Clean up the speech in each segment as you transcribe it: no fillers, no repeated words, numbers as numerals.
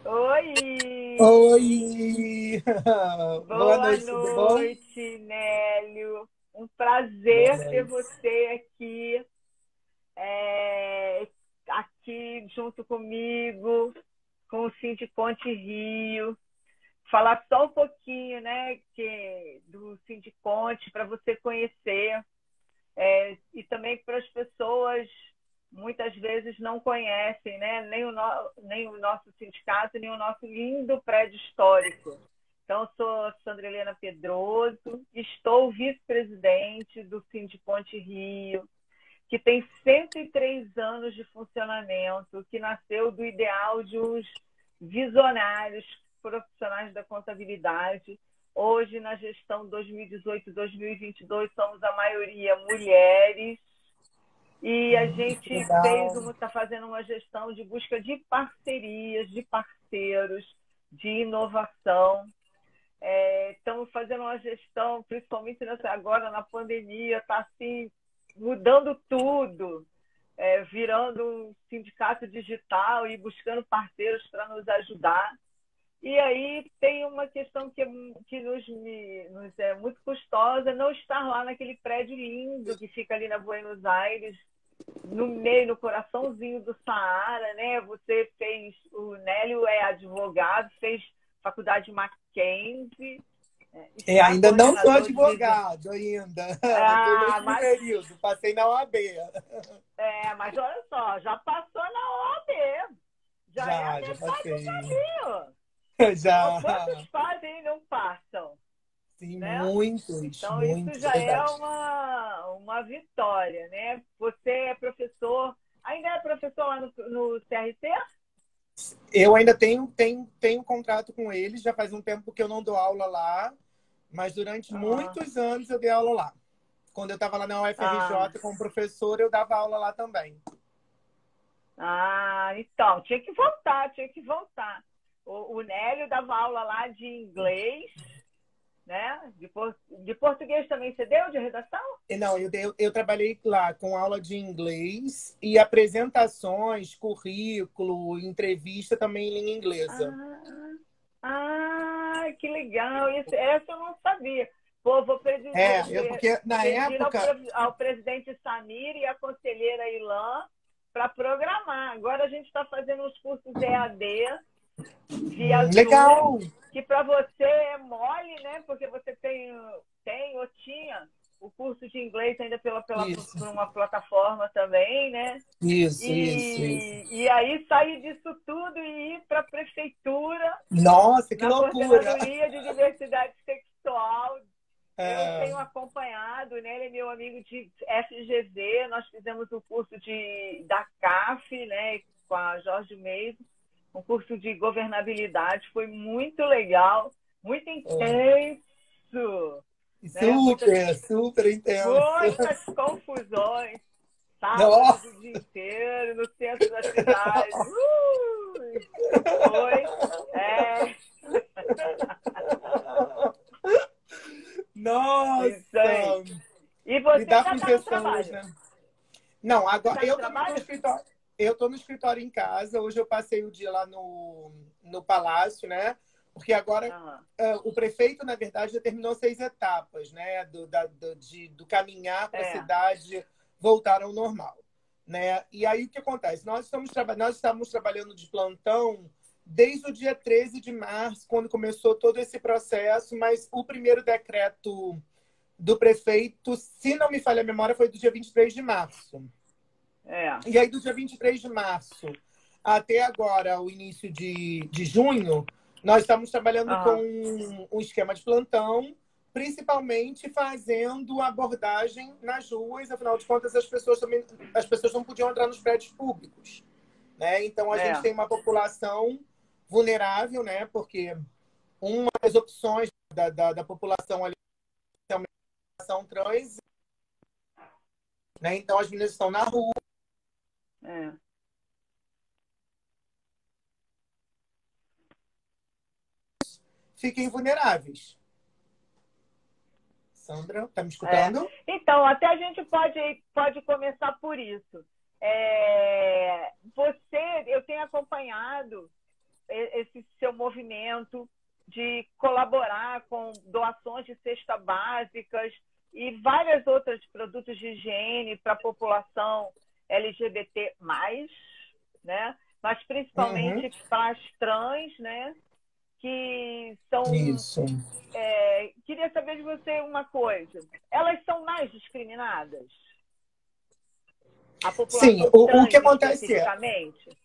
Oi! Oi! Boa Boa noite, tudo bom? noite, Nélio. Um Boa prazer ter noite. você aqui, é, aqui junto comigo, com o Cinti Conte Rio. Falar só um pouquinho, né, do Cinti Conte, para você conhecer, e também para as pessoas muitas vezes não conhecem, né, nem o nosso sindicato, nem o nosso lindo prédio histórico. Então, eu sou Sandra Helena Pedroso, estou vice-presidente do Sindiponte Rio, que tem 103 anos de funcionamento, que nasceu do ideal de uns visionários profissionais da contabilidade. Hoje, na gestão 2018-2022, somos a maioria mulheres, e a gente Legal. está fazendo uma gestão de busca de parcerias, de parceiros, de inovação. Estamos fazendo uma gestão, principalmente agora na pandemia, está assim, mudando tudo, virando um sindicato digital e buscando parceiros para nos ajudar. E aí tem uma questão que nos é muito custosa, não estar lá naquele prédio lindo que fica ali na Buenos Aires, no meio, no coraçãozinho do Saara, né? Você fez, o Nélio é advogado, fez faculdade Mackenzie, está Ainda não sou coordenador de... advogado ainda. Estou no Ah, último mas, período, passei na OAB. mas olha só, já passou na OAB, já é a Já metade do passei. caminho. Já. Quantos fazem e não passam, Sim, né? muitos, Então, isso muitos, é já é verdade. uma vitória, né? Você é professor, ainda é professor lá no CRC? Eu ainda tenho contrato com eles, já faz um tempo que eu não dou aula lá, mas durante Ah, muitos anos eu dei aula lá. Quando eu estava lá na ah, UFRJ como professor, eu dava aula lá também. então, tinha que voltar, tinha que voltar. O Nélio dava aula lá de inglês, né? De português também você deu, de redação? Não, eu trabalhei lá com aula de inglês e apresentações, currículo, entrevista também em língua inglesa. Ah, que legal. Essa eu não sabia. Pô, vou Porque na pedir época. ao presidente Samir e à conselheira Ilan para programar. Agora a gente está fazendo os cursos EAD via Zoom, Legal! que para você é mole, né? Porque você tem ou tinha o curso de inglês ainda Isso, por uma plataforma também, né? isso. E aí sair disso tudo e ir para a prefeitura Nossa, que na loucura! Coordenadoria de Diversidade Sexual. Eu É, tenho acompanhado, né? Ele é meu amigo de FGV, nós fizemos o curso da CAF, né, com a Jorge Meis, um curso de governabilidade, foi muito legal, muito intenso, né? super intenso. Muitas confusões, sábados o Nossa, dia inteiro, no centro da cidade. Foi. É. Isso aí. nossa! E você Lidar ainda com está no pessoas, trabalho? né? Não, Você agora está no trabalho? eu tô no escritório em casa. Hoje eu passei o dia lá no palácio, né? Porque agora Aham. o prefeito, na verdade, determinou 6 etapas, né? Do caminhar para a É. cidade voltar ao normal, né? E aí o que acontece? Nós estamos trabalhando de plantão desde o dia 13 de março, quando começou todo esse processo, mas o primeiro decreto do prefeito, se não me falha a memória, foi do dia 23 de março. É. E aí, do dia 23 de março até agora, o início de junho, nós estamos trabalhando com Aham. um esquema de plantão, principalmente fazendo abordagem nas ruas. Afinal de contas, as pessoas não podiam entrar nos prédios públicos, né? Então, a gente É. tem uma população vulnerável, né? Porque uma das opções da população ali é a população trans, né? Então, as meninas estão na rua, É. fiquem vulneráveis. Sandra, tá me É. escutando? Então, até a gente pode começar por isso. Eu tenho acompanhado esse seu movimento de colaborar com doações de cesta básicas e vários outros produtos de higiene para a população LGBT+, né? Mas Uhum. principalmente para as trans, né? Que são... Isso. Queria saber de você uma coisa. Elas são mais discriminadas? A Sim, população o que trans, acontece é, especificamente?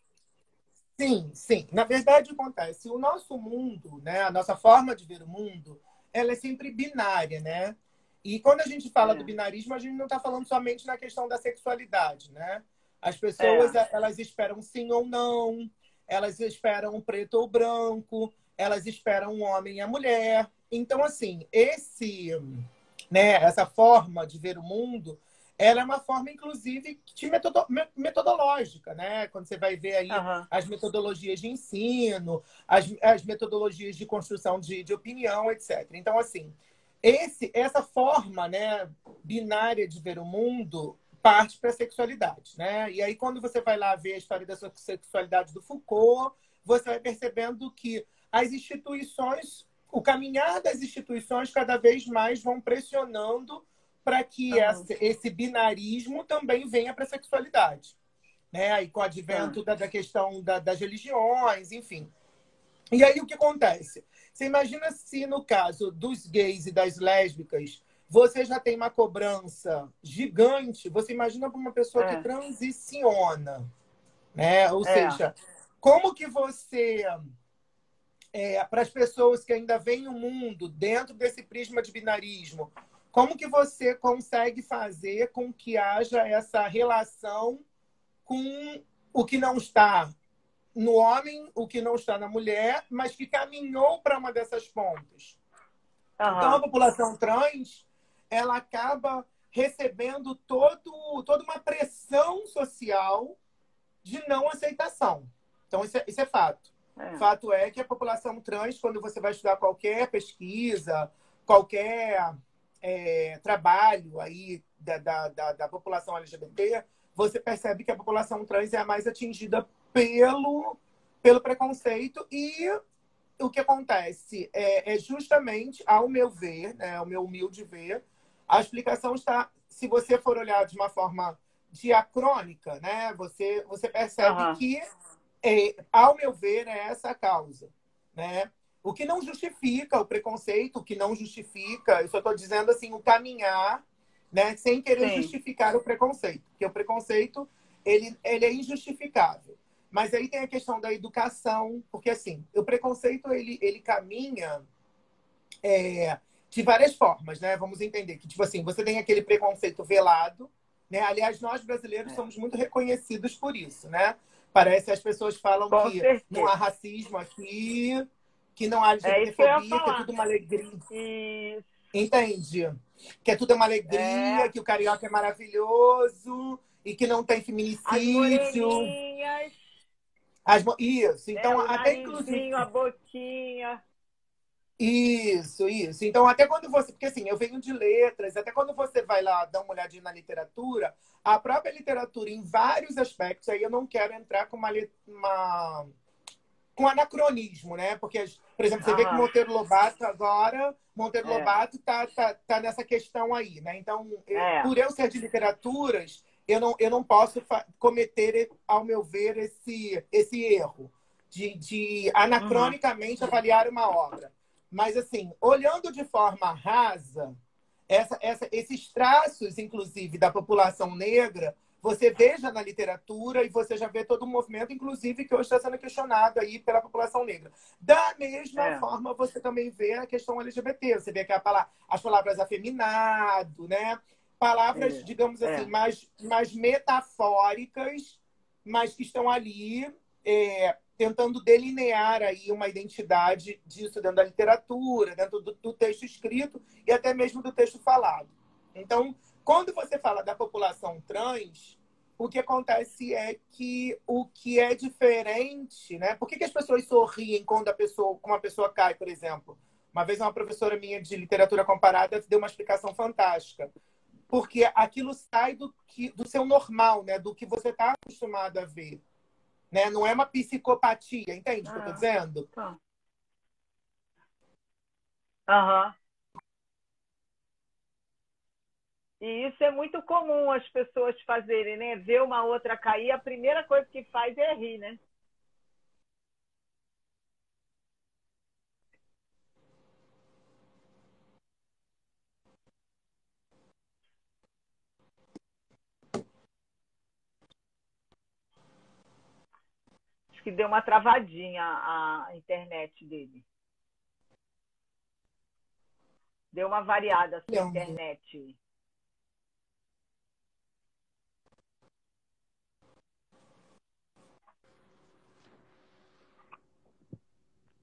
sim, sim, na verdade acontece, o nosso mundo, né, a nossa forma de ver o mundo, ela é sempre binária, né? E quando a gente fala do É, binarismo, a gente não está falando somente na questão da sexualidade, né? As pessoas, é, elas esperam sim ou não, elas esperam preto ou branco, elas esperam um homem e a mulher. Então, assim, essa forma de ver o mundo, ela é uma forma, inclusive, metodológica, né? Quando você vai ver aí aham, as metodologias de ensino, as metodologias de construção de opinião, etc. Então, assim, essa forma, né, binária de ver o mundo parte para a sexualidade, né? E aí, quando você vai lá ver a história da sexualidade do Foucault, você vai percebendo que as instituições, o caminhar das instituições cada vez mais vão pressionando para que aham, esse binarismo também venha para a sexualidade, né? Aí com o tá, advento da questão das religiões, enfim. E aí o que acontece? Você imagina se no caso dos gays e das lésbicas você já tem uma cobrança gigante, você imagina para uma pessoa que é, transiciona, né? Ou é, seja, como que você para as pessoas que ainda veem o mundo dentro desse prisma de binarismo, como que você consegue fazer com que haja essa relação com o que não está no homem, o que não está na mulher, mas que caminhou para uma dessas pontas? Então, a aham, população trans, ela acaba recebendo toda uma pressão social de não aceitação. Então, isso é fato. é, Fato é que a população trans, quando você vai estudar qualquer pesquisa, qualquer trabalho aí da população LGBT, você percebe que a população trans é a mais atingida pelo preconceito. E o que acontece é justamente, ao meu ver, né, ao meu humilde ver, a explicação está, se você for olhar de uma forma diacrônica, né, você percebe aham, que, ao meu ver, é essa a causa, né? O que não justifica o preconceito, o que não justifica, eu só estou dizendo assim, o caminhar, né, sem querer sim, justificar o preconceito, porque o preconceito ele é injustificável. Mas aí tem a questão da educação, porque assim, o preconceito ele caminha de várias formas, né? Vamos entender que, tipo assim, você tem aquele preconceito velado, né? Aliás, nós brasileiros é, somos muito reconhecidos por isso, né? Parece que as pessoas falam com que não há certeza. racismo aqui, que não há É isso que eu ia LGBTfobia, que é falar. tudo uma alegria. Isso, Entende? Que é tudo uma alegria, é, que o carioca é maravilhoso e que não tem as feminicídio. moreninhas, Isso. né, Então, o até inclusive. narizinho, a boquinha, Isso. Então, até quando você. Porque assim, eu venho de letras, até quando você vai lá dar uma olhadinha na literatura, a própria literatura, em vários aspectos, aí eu não quero entrar com anacronismo, né? Porque, por exemplo, você vê que aham, Monteiro Lobato agora, Monteiro é, Lobato tá nessa questão aí, né? Então, é, por eu ser de literaturas, eu não posso cometer, ao meu ver, esse erro de uhum, anacronicamente avaliar uma obra. Mas, assim, olhando de forma rasa, esses traços, inclusive, da população negra, você veja na literatura e você já vê todo um movimento, inclusive, que hoje está sendo questionado aí pela população negra. Da mesma é, forma, você também vê a questão LGBT. Você vê que as palavras afeminado, né? Palavras, é, digamos assim, é, mais metafóricas, mas que estão ali tentando delinear aí uma identidade disso dentro da literatura, dentro do texto escrito e até mesmo do texto falado. Então, quando você fala da população trans, o que acontece é que o que é diferente, né? Por que as pessoas sorriem quando uma pessoa cai, por exemplo? Uma vez uma professora minha de literatura comparada deu uma explicação fantástica. Porque aquilo sai do seu normal, né? Do que você está acostumado a ver. né? Não é uma psicopatia, entende o que eu tô dizendo? Tá. Aham. E isso é muito comum as pessoas fazerem, né? Ver uma outra cair, a primeira coisa que faz é rir, né? Acho que deu uma travadinha a internet dele. Deu uma variada a sua Não. internet.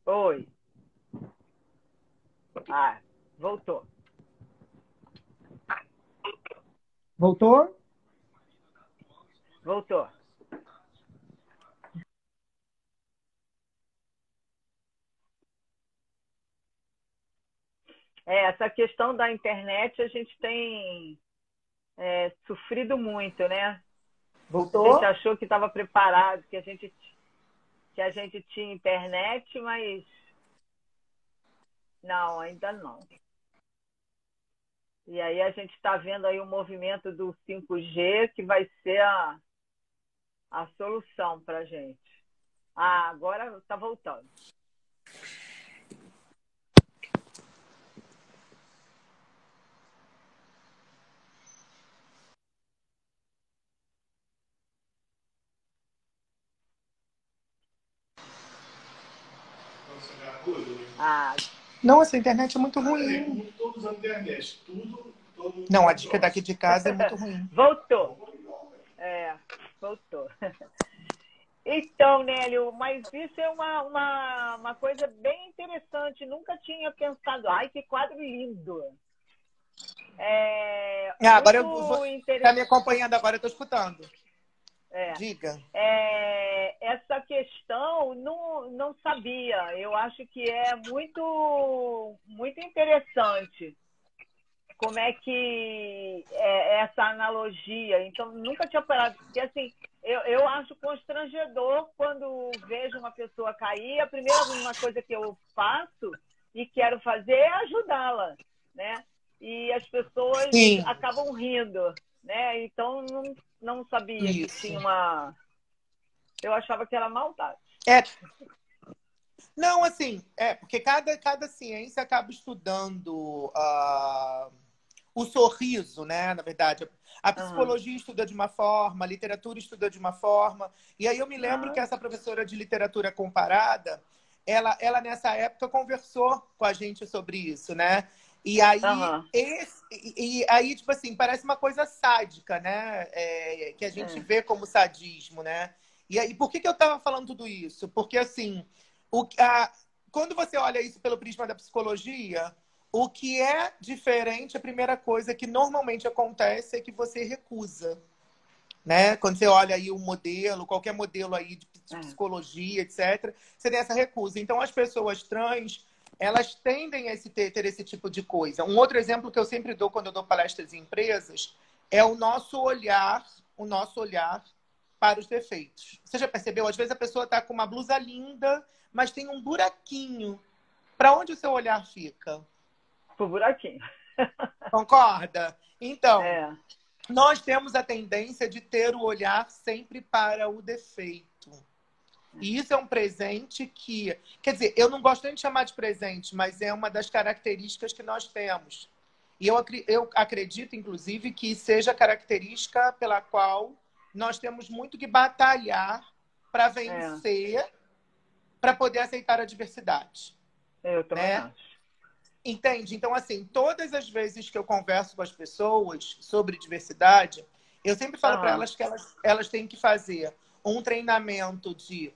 Oi. Ah, voltou. Voltou? Voltou. Essa questão da internet a gente tem sofrido muito, né? A gente Voltou? achou que estava preparado, que a gente tinha internet, mas não, ainda não. E aí a gente está vendo aí o movimento do 5G, que vai ser a solução para a gente. Ah, agora está voltando. Ah, Não, essa internet é muito ruim. Todos usando internet. Não, a dica daqui de casa é muito ruim. voltou. Voltou. Então, Nélio, mas isso é uma coisa bem interessante. Nunca tinha pensado. Ai, que quadro lindo. Agora eu vou. Muito Tá me interessante. acompanhando agora, eu tô escutando. Diga. Essa questão não sabia. Eu acho que é muito, muito interessante como é que é essa analogia. Então, nunca tinha parado. Porque, assim, eu acho constrangedor quando vejo uma pessoa cair. A primeira coisa que eu faço e quero fazer é ajudá-la, né? E as pessoas Sim. acabam rindo, né? Então, não sabia que tinha uma... Eu achava que era maldade. Não, assim, porque cada ciência acaba estudando o sorriso, né? Na verdade, a psicologia estuda de uma forma, a literatura estuda de uma forma. E aí eu me lembro que essa professora de literatura comparada, ela nessa época conversou com a gente sobre isso, né? E aí, aí tipo assim, parece uma coisa sádica, né? Que a gente vê como sadismo, né? E aí, por que eu estava falando tudo isso? Porque, assim, quando você olha isso pelo prisma da psicologia, o que é diferente, a primeira coisa que normalmente acontece é que você recusa, né? Quando você olha aí um modelo, qualquer modelo aí de psicologia, etc., você tem essa recusa. Então, as pessoas trans, elas tendem a ter esse tipo de coisa. Um outro exemplo que eu sempre dou quando eu dou palestras em empresas é o nosso olhar para os defeitos. Você já percebeu? Às vezes a pessoa está com uma blusa linda, mas tem um buraquinho. Para onde o seu olhar fica? Pro buraquinho. Concorda? Então, nós temos a tendência de ter o olhar sempre para o defeito. E isso é um presente que... Quer dizer, eu não gosto nem de chamar de presente, mas é uma das características que nós temos. E eu acredito, inclusive, que seja a característica pela qual nós temos muito que batalhar para vencer, para poder aceitar a diversidade. Eu também acho. Entende? Então, assim, todas as vezes que eu converso com as pessoas sobre diversidade, eu sempre falo para elas que elas têm que fazer um treinamento de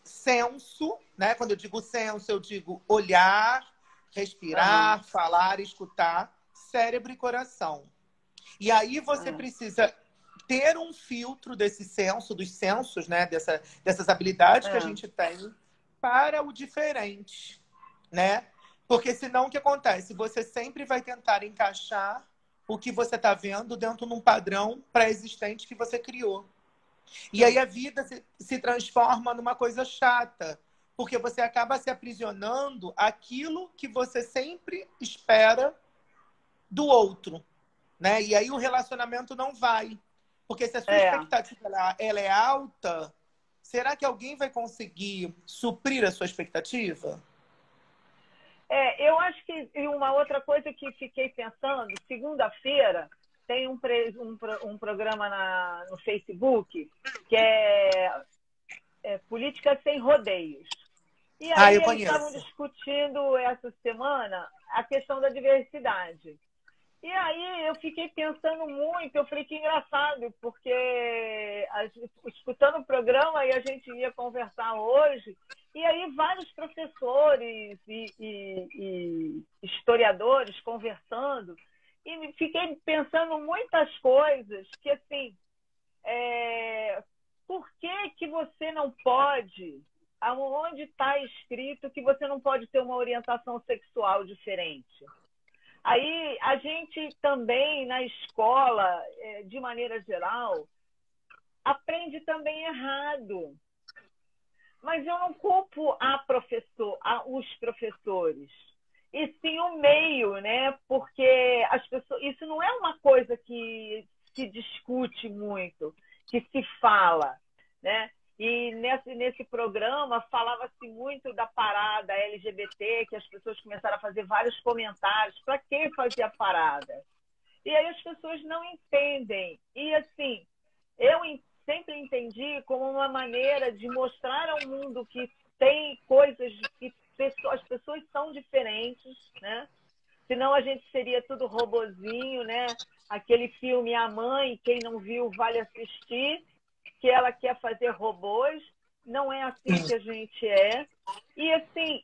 senso, né? Quando eu digo senso, eu digo olhar, respirar, falar, escutar, cérebro e coração. E aí você precisa ter um filtro desse senso, dos sensos, né? Dessas habilidades que a gente tem para o diferente, né? Porque senão o que acontece? Você sempre vai tentar encaixar o que você está vendo dentro de um padrão pré-existente que você criou. E aí a vida se transforma numa coisa chata, porque você acaba se aprisionando aquilo que você sempre espera do outro, né? E aí o relacionamento não vai. Porque se a sua É. expectativa ela é alta, será que alguém vai conseguir suprir a sua expectativa? Eu acho que e uma outra coisa que fiquei pensando, segunda-feira tem um programa no Facebook que é Política Sem Rodeios. E Ah, eu aí eles estavam conheço. discutindo essa semana a questão da diversidade. E aí eu fiquei pensando muito, eu falei que engraçado, porque escutando o programa e a gente ia conversar hoje, e aí vários professores e historiadores conversando, e fiquei pensando muitas coisas que, assim, por que você não pode, aonde está escrito que você não pode ter uma orientação sexual diferente? Aí a gente também na escola, de maneira geral, aprende também errado. Mas eu não culpo os professores, e sim o meio, né? Porque as pessoas, isso não é uma coisa que se discute muito, que se fala, né? E nesse programa falava-se muito da parada LGBT, que as pessoas começaram a fazer vários comentários. Para que fazer a parada? E aí as pessoas não entendem. E assim, eu sempre entendi como uma maneira de mostrar ao mundo que tem coisas que as pessoas são diferentes, né? Senão a gente seria tudo robozinho, né? Aquele filme A Mãe, quem não viu, vale assistir, que ela quer fazer robôs. Não é assim que a gente é. E assim,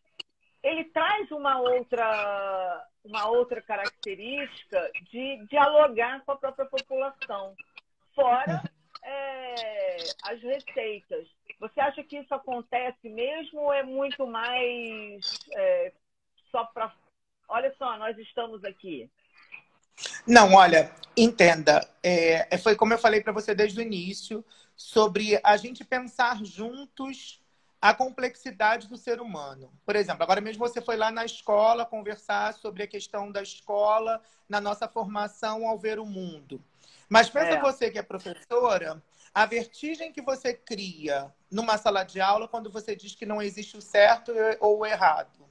ele traz uma outra característica de dialogar com a própria população, fora as receitas. Você acha que isso acontece mesmo ou é muito mais só para... Olha só, nós estamos aqui. Não, olha, entenda. Foi como eu falei para você desde o início, sobre a gente pensar juntos a complexidade do ser humano. Por exemplo, agora mesmo você foi lá na escola conversar sobre a questão da escola na nossa formação ao ver o mundo. Mas pensa você que é professora, a vertigem que você cria numa sala de aula quando você diz que não existe o certo ou o errado.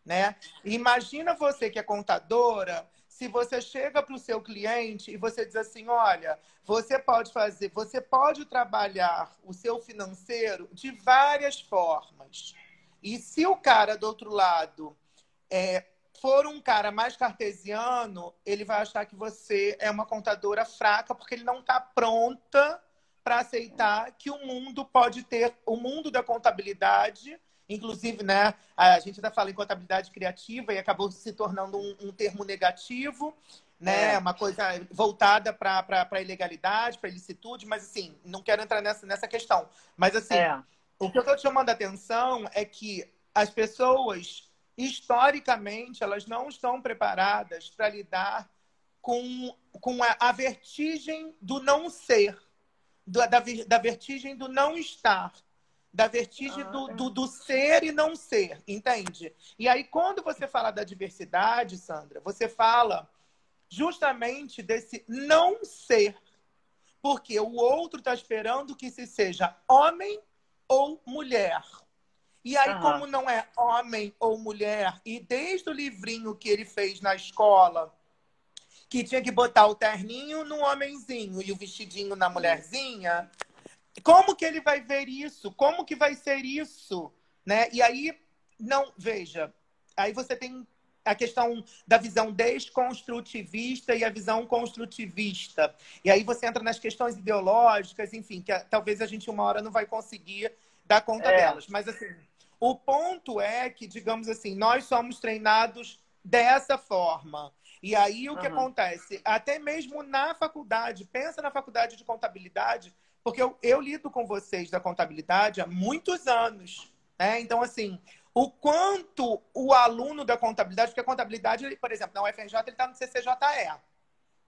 Né? Imagina você que é contadora, se você chega para o seu cliente e você diz assim, olha, você pode trabalhar o seu financeiro de várias formas. E se o cara do outro lado for um cara mais cartesiano, ele vai achar que você é uma contadora fraca porque ele não está pronta para aceitar que o mundo pode ter, o mundo da contabilidade. Inclusive, né, a gente ainda fala em contabilidade criativa e acabou se tornando um termo negativo, né, uma coisa voltada para a ilegalidade, para a ilicitude, mas assim, não quero entrar nessa questão. Mas assim, o que eu estou te chamando a atenção é que as pessoas, historicamente, elas não estão preparadas para lidar com a vertigem do não ser, da vertigem do não estar, da vertigem do ser e não ser, entende? E aí, quando você fala da diversidade, Sandra, você fala justamente desse não ser, porque o outro está esperando que se seja homem ou mulher. E aí, como não é homem ou mulher, e desde o livrinho que ele fez na escola, que tinha que botar o terninho no homenzinho e o vestidinho na mulherzinha, como que ele vai ver isso? Como que vai ser isso? Né? E aí, não, veja, aí você tem a questão da visão desconstrutivista e a visão construtivista. E aí você entra nas questões ideológicas, enfim, que talvez a gente uma hora não vai conseguir dar conta delas. Mas, assim, o ponto é que, digamos assim, nós somos treinados dessa forma. E aí o que acontece? Até mesmo na faculdade, pensa na faculdade de contabilidade, porque eu lido com vocês da contabilidade há muitos anos. Né? Então, assim, o quanto o aluno da contabilidade, porque a contabilidade, por exemplo, na UFRJ, ele está no CCJE.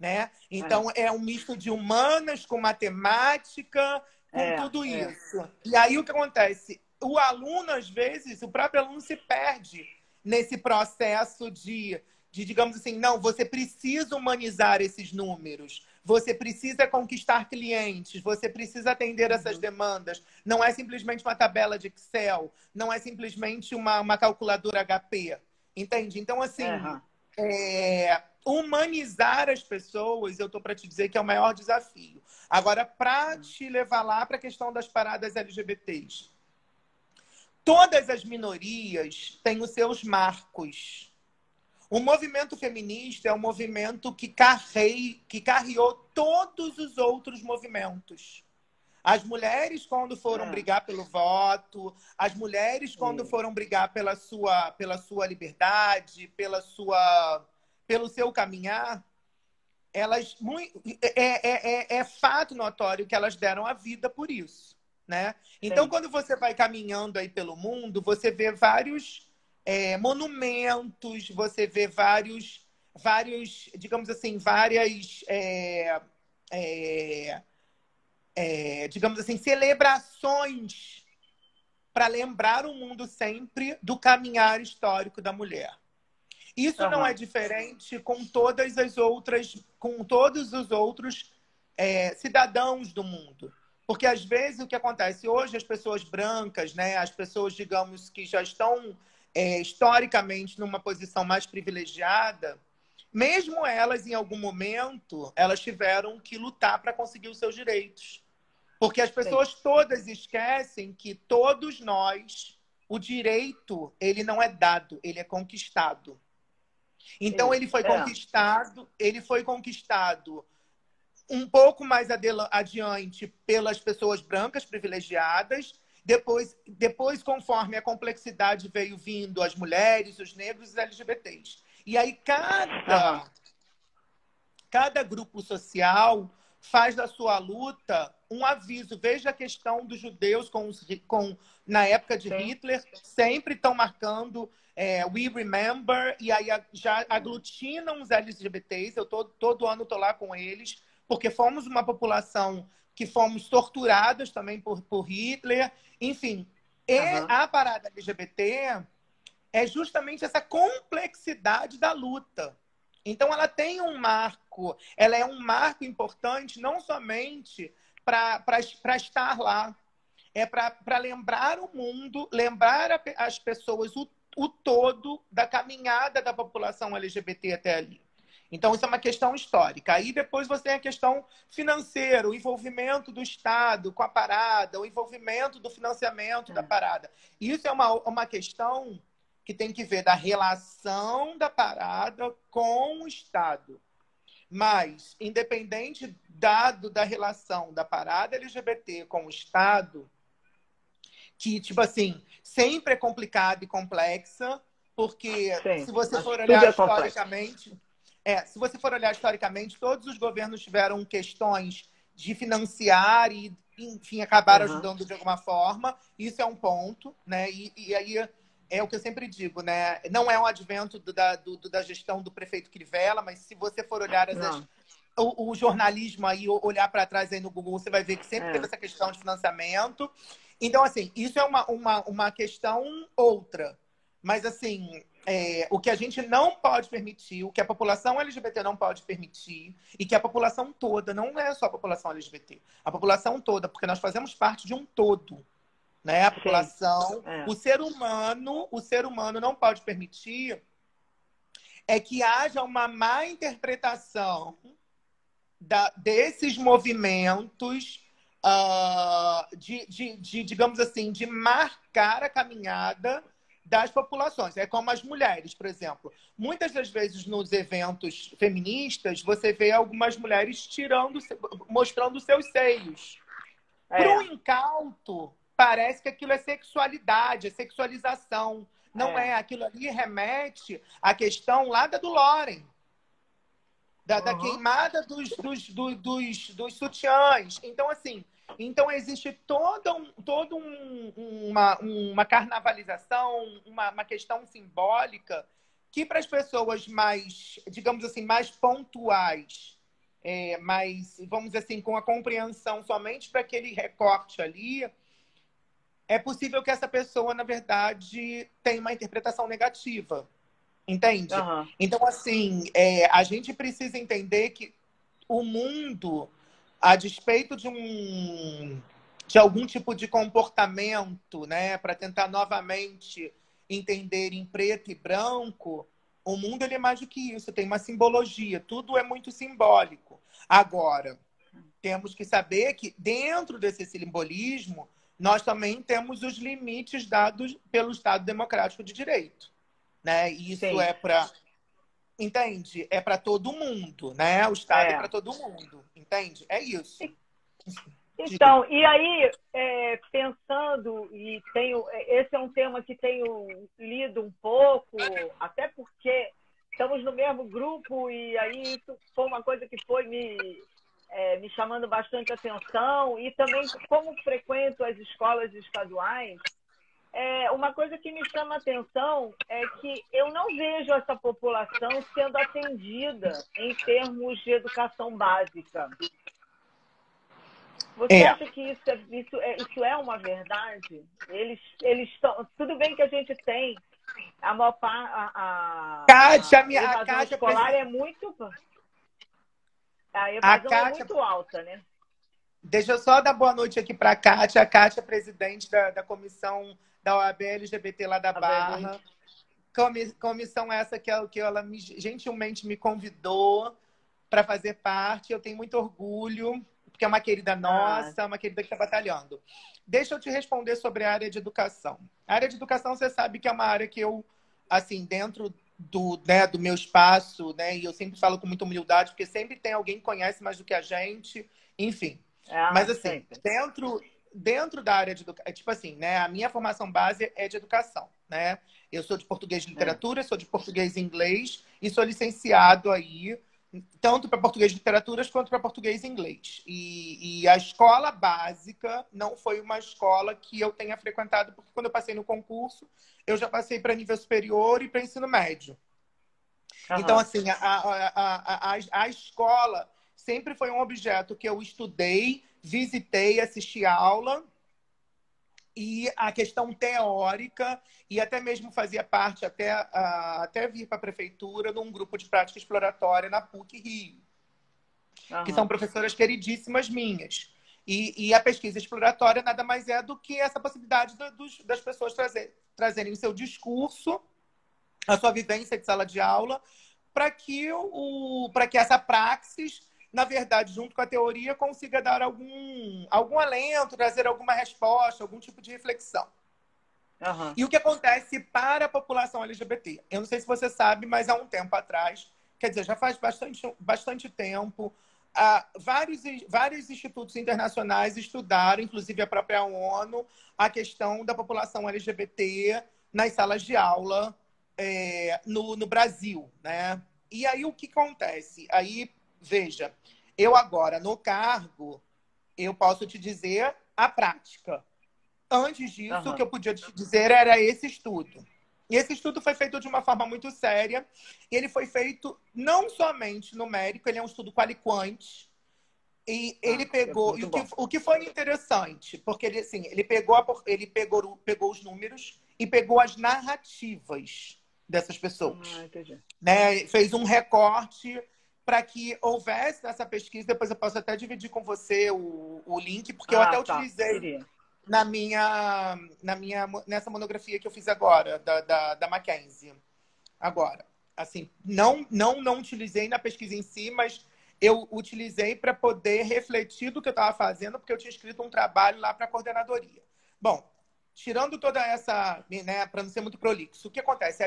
né? Então, é um misto de humanas com matemática, com tudo isso. E aí, o que acontece? O aluno, às vezes, o próprio aluno se perde nesse processo de, digamos assim, não, você precisa humanizar esses números, você precisa conquistar clientes, você precisa atender essas demandas. Não é simplesmente uma tabela de Excel, não é simplesmente uma calculadora HP, entende? Então, assim, humanizar as pessoas, eu estou para te dizer que é o maior desafio. Agora, para te levar lá para a questão das paradas LGBTs, todas as minorias têm os seus marcos. O movimento feminista é um movimento que carreou todos os outros movimentos. As mulheres, quando foram brigar pelo voto, as mulheres, quando foram brigar pela sua liberdade, pelo seu caminhar, elas é fato notório que elas deram a vida por isso, né? Então, quando você vai caminhando aí pelo mundo, você vê vários monumentos, você vê vários, digamos assim, digamos assim, celebrações para lembrar o mundo sempre do caminhar histórico da mulher. Isso não é diferente com todas as outras, com todos os outros cidadãos do mundo. Porque, às vezes, o que acontece hoje, as pessoas brancas, né, as pessoas, digamos, que já estão historicamente numa posição mais privilegiada, mesmo elas, em algum momento, elas tiveram que lutar para conseguir os seus direitos. Porque as pessoas todas esquecem que todos nós, o direito, ele não é dado, ele é conquistado. Então, ele foi conquistado um pouco mais adiante pelas pessoas brancas privilegiadas. Depois, conforme a complexidade veio vindo, as mulheres, os negros e os LGBTs. E aí, cada grupo social faz da sua luta um aviso. Veja a questão dos judeus na época de Hitler, sempre estão marcando We Remember, e aí já aglutinam os LGBTs. Eu todo ano estou lá com eles, porque fomos uma população que fomos torturadas também por Hitler. Enfim, a parada LGBT é justamente essa complexidade da luta. Então, ela tem um marco, ela é um marco importante não somente para estar lá, é para lembrar o mundo, lembrar as pessoas o todo da caminhada da população LGBT até ali. Então, isso é uma questão histórica. Aí, depois, você tem a questão financeira, o envolvimento do Estado com a parada, o envolvimento do financiamento da parada. Isso é uma questão que tem que ver da relação da parada com o Estado. Mas, independente da relação da parada LGBT com o Estado, que, tipo assim, sempre é complicada e complexa, porque se você for olhar historicamente... se você for olhar historicamente, todos os governos tiveram questões de financiar e, enfim, acabaram ajudando de alguma forma. Isso é um ponto, né? E aí é o que eu sempre digo, né? Não é um advento da gestão do prefeito Crivella, mas se você for olhar o jornalismo aí, olhar para trás aí no Google, você vai ver que sempre teve essa questão de financiamento. Então, assim, isso é uma questão outra. Mas, assim, o que a gente não pode permitir, o que a população LGBT não pode permitir, e que a população toda, não é só a população LGBT, a população toda, porque nós fazemos parte de um todo, né? A população, o ser humano não pode permitir que haja uma má interpretação desses movimentos digamos assim, de marcar a caminhada das populações. É como as mulheres, por exemplo. Muitas das vezes nos eventos feministas, você vê algumas mulheres mostrando seus seios. Para um incauto, parece que aquilo é sexualidade, é sexualização. Não é. Aquilo ali remete à questão lá da do Loren. Da queimada dos sutiãs. Então, assim, existe toda uma carnavalização, uma questão simbólica que para as pessoas mais, digamos assim, mais pontuais mas, vamos dizer assim, com a compreensão somente para aquele recorte ali, é possível que essa pessoa, na verdade, tenha uma interpretação negativa. Entende? Aham. Então, assim, a gente precisa entender que o mundo, a despeito de algum tipo de comportamento, né, para tentar novamente entender em preto e branco, o mundo ele é mais do que isso, tem uma simbologia, tudo é muito simbólico. Agora, temos que saber que dentro desse simbolismo, nós também temos os limites dados pelo Estado Democrático de Direito, né? E isso Sim. é para, entende? É para todo mundo, né? O Estado é para todo mundo, entende? É isso. Diga. Então, e aí, pensando, esse é um tema que tenho lido um pouco, até porque estamos no mesmo grupo, e aí isso foi uma coisa que foi me chamando bastante atenção, e também como frequento as escolas estaduais, uma coisa que me chama a atenção é que eu não vejo essa população sendo atendida em termos de educação básica. Você É. acha que isso é uma verdade? Eles estão. Tudo bem que a gente tem a maior Kátia, a a evasão Kátia, escolar é muito. A a evasão é Kátia, muito alta, né? deixa eu só dar boa noite aqui para a Kátia. A Kátia é presidente da comissão da OAB LGBT lá da A vergonha. Barra. Comissão essa que ela gentilmente me convidou para fazer parte. Eu tenho muito orgulho, porque é uma querida nossa, uma querida que está batalhando. Deixa eu te responder sobre a área de educação. A área de educação, você sabe que é uma área que eu, assim, dentro do meu espaço, né, e eu sempre falo com muita humildade, porque sempre tem alguém que conhece mais do que a gente, enfim. Mas, assim, Sempre. dentro da área de educação, tipo assim, né, a minha formação base é de educação, né? Eu sou de português e literatura, sou de português e inglês e sou licenciado aí, tanto para português e literaturas quanto para português e inglês. E a escola básica não foi uma escola que eu tenha frequentado, porque quando eu passei no concurso, eu já passei para nível superior e para ensino médio. Então, assim, a escola sempre foi um objeto que eu estudei, visitei, assisti aula, e a questão teórica, e até mesmo fazia parte, até vir para a prefeitura, num grupo de prática exploratória na PUC Rio, que são professoras queridíssimas minhas. E a pesquisa exploratória nada mais é do que essa possibilidade das pessoas trazerem o seu discurso, a sua vivência de sala de aula, para que essa praxis, na verdade, junto com a teoria, consiga dar algum alento, trazer alguma resposta, algum tipo de reflexão. E o que acontece para a população LGBT? Eu não sei se você sabe, mas há um tempo atrás, quer dizer, já faz bastante tempo, vários institutos internacionais estudaram, inclusive a própria ONU, a questão da população LGBT nas salas de aula no Brasil, né? E aí o que acontece? Aí, veja, eu agora, no cargo, eu posso te dizer a prática. Antes disso, o que eu podia te dizer era esse estudo. E esse estudo foi feito de uma forma muito séria. E ele foi feito não somente numérico, ele é um estudo quali-quant. E ele pegou... E o que foi interessante? Porque ele, assim, ele pegou os números e pegou as narrativas dessas pessoas. Né? Fez um recorte para que houvesse nessa pesquisa, depois eu posso até dividir com você o link, porque eu até utilizei nessa monografia que eu fiz agora, da Mackenzie. Agora, assim, não utilizei na pesquisa em si, mas eu utilizei para poder refletir do que eu estava fazendo, porque eu tinha escrito um trabalho lá para a coordenadoria. Bom, tirando toda essa, né, para não ser muito prolixo, o que acontece?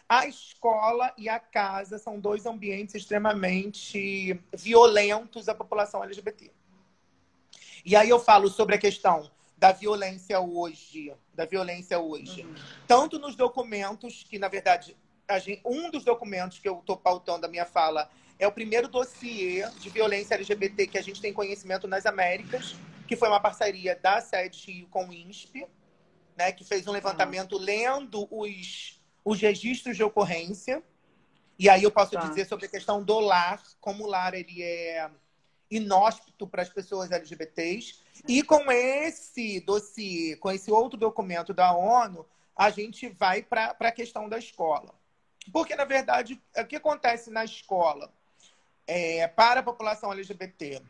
A escola e a casa são dois ambientes extremamente violentos à população LGBT. E aí eu falo sobre a questão da violência hoje, tanto nos documentos, que na verdade, um dos documentos que eu estou pautando a minha fala é o primeiro dossiê de violência LGBT que a gente tem conhecimento nas Américas, que foi uma parceria da SED Rio com o INSP, né, que fez um levantamento lendo os registros de ocorrência. E aí eu posso Tá. dizer sobre a questão do lar, como o lar ele é inóspito para as pessoas LGBTs. E com esse dossiê, com esse outro documento da ONU, a gente vai para a questão da escola. Porque, na verdade, o que acontece na escola para a população LGBT?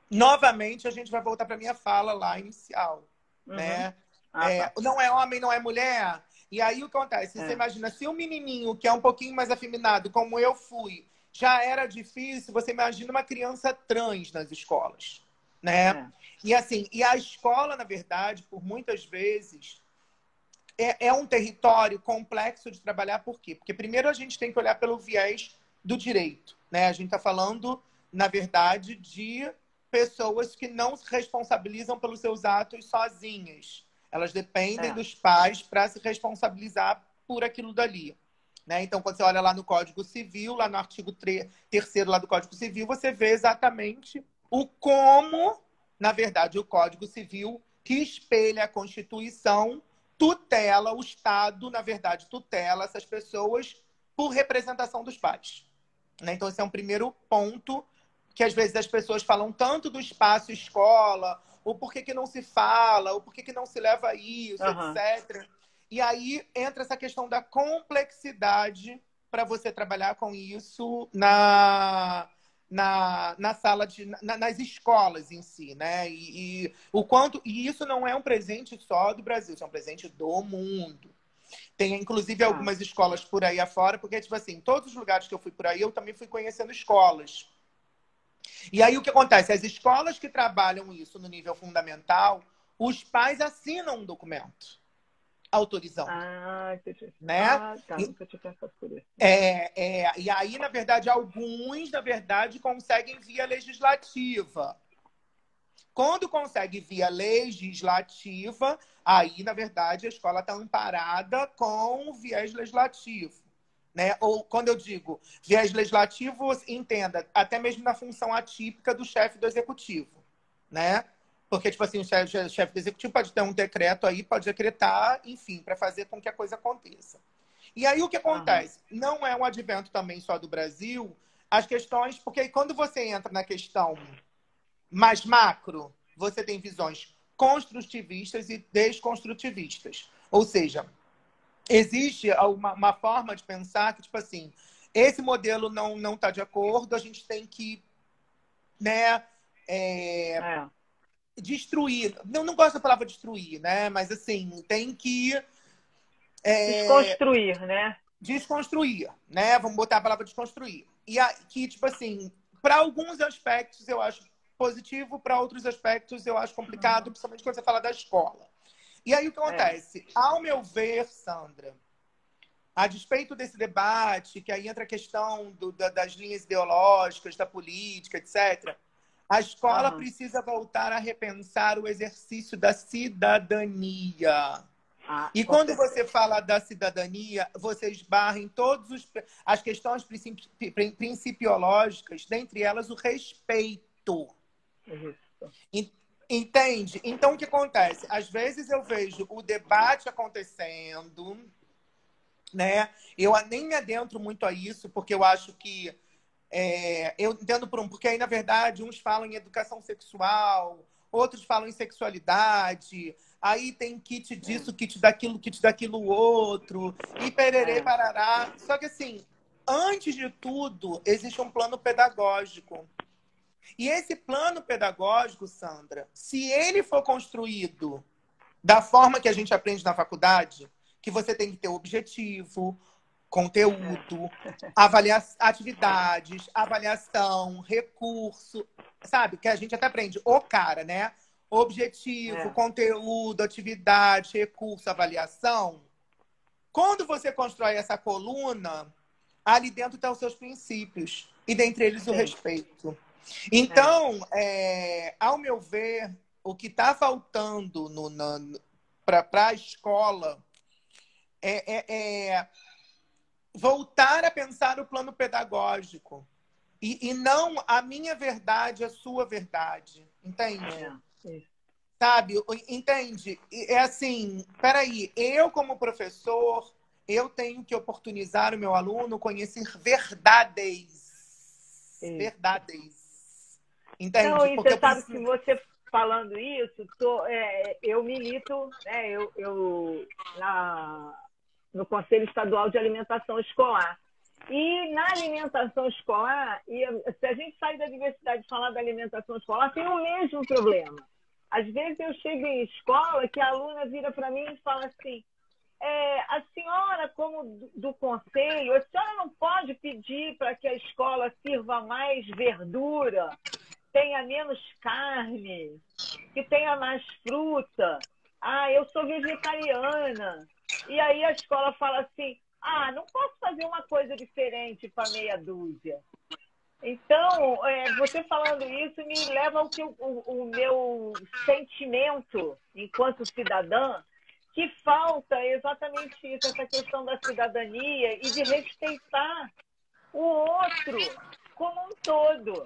Novamente, a gente vai voltar para a minha fala lá inicial. Né? Tá. Não é homem, não é mulher. E aí o que acontece? Você imagina, se um menininho que é um pouquinho mais afeminado, como eu fui, já era difícil, você imagina uma criança trans nas escolas, né? E assim, e a escola, na verdade, por muitas vezes, é um território complexo de trabalhar. Por quê? Porque primeiro a gente tem que olhar pelo viés do direito, né? A gente está falando, na verdade, de pessoas que não se responsabilizam pelos seus atos sozinhas. Elas dependem dos pais para se responsabilizar por aquilo dali. Né? Então, quando você olha lá no Código Civil, lá no artigo 3º lá do Código Civil, você vê exatamente o como, na verdade, o Código Civil, que espelha a Constituição, tutela, o Estado, na verdade, tutela essas pessoas por representação dos pais. Né? Então, esse é um primeiro ponto que, às vezes, as pessoas falam tanto do espaço escola, ou por que não se fala, ou por que não se leva isso, etc. E aí entra essa questão da complexidade para você trabalhar com isso na sala nas escolas em si, né? E isso não é um presente só do Brasil, isso é um presente do mundo. Tem, inclusive, algumas escolas por aí afora, porque, tipo assim, em todos os lugares que eu fui por aí, eu também fui conhecendo escolas. E aí o que acontece? As escolas que trabalham isso no nível fundamental, os pais assinam um documento autorizando. Entendi. Né? Tá. Nunca tinha pensado por isso. E aí, na verdade, alguns, na verdade, conseguem via legislativa. Quando consegue via legislativa, aí, na verdade, a escola está amparada com o viés legislativo. Né? Ou, quando eu digo viés legislativo, entenda, até mesmo na função atípica do chefe do executivo. Né? Porque, tipo assim, o chefe do executivo pode ter um decreto aí, pode decretar, enfim, para fazer com que a coisa aconteça. E aí o que acontece? Não é um advento também só do Brasil, as questões, porque aí quando você entra na questão mais macro, você tem visões construtivistas e desconstrutivistas. Ou seja, existe uma forma de pensar que, tipo assim, esse modelo não está de acordo, a gente tem que, né, destruir. Não gosto da palavra destruir, né? Mas, assim, tem que... desconstruir, né? Desconstruir, né? Vamos botar a palavra desconstruir. E que, tipo assim, para alguns aspectos eu acho positivo, para outros aspectos eu acho complicado, principalmente quando você fala da escola. E aí o que acontece? Ao meu ver, Sandra, a despeito desse debate, que aí entra a questão das linhas ideológicas, da política, etc., a escola precisa voltar a repensar o exercício da cidadania. E quando você fala da cidadania, você esbarra em todas as questões principiológicas, dentre elas o respeito. Entende? Então, o que acontece? Às vezes eu vejo o debate acontecendo, né? Eu nem me adentro muito a isso, porque eu acho que eu entendo porque aí, na verdade, uns falam em educação sexual, outros falam em sexualidade, aí tem kit disso, kit daquilo outro, e pererê, parará. Só que, assim, antes de tudo, existe um plano pedagógico. E esse plano pedagógico, Sandra, se ele for construído da forma que a gente aprende na faculdade, que você tem que ter objetivo, conteúdo, atividades, avaliação, recurso, sabe? Que a gente até aprende o cara, né? Objetivo, conteúdo, atividade, recurso, avaliação. Quando você constrói essa coluna, ali dentro estão os seus princípios. E dentre eles o respeito. Então, ao meu ver, o que está faltando para a escola é voltar a pensar o plano pedagógico. E não a minha verdade, a sua verdade. Entende? Sabe? Entende? É assim, peraí, eu como professor, eu tenho que oportunizar o meu aluno conhecer verdades. Verdades. Não, Entende? e Porque você eu sabe que preciso... você falando isso, eu milito, né, no Conselho Estadual de Alimentação Escolar. E na alimentação escolar, se a gente sai da diversidade e falar da alimentação escolar, tem o mesmo problema. Às vezes eu chego em escola que a aluna vira para mim e fala assim, a senhora, como do conselho, a senhora não pode pedir para que a escola sirva mais verdura, tenha menos carne, que tenha mais fruta. Ah, eu sou vegetariana. E aí a escola fala assim, não posso fazer uma coisa diferente para meia dúzia. Então, você falando isso me leva ao que o meu sentimento enquanto cidadã, que falta exatamente isso, essa questão da cidadania e de respeitar o outro como um todo.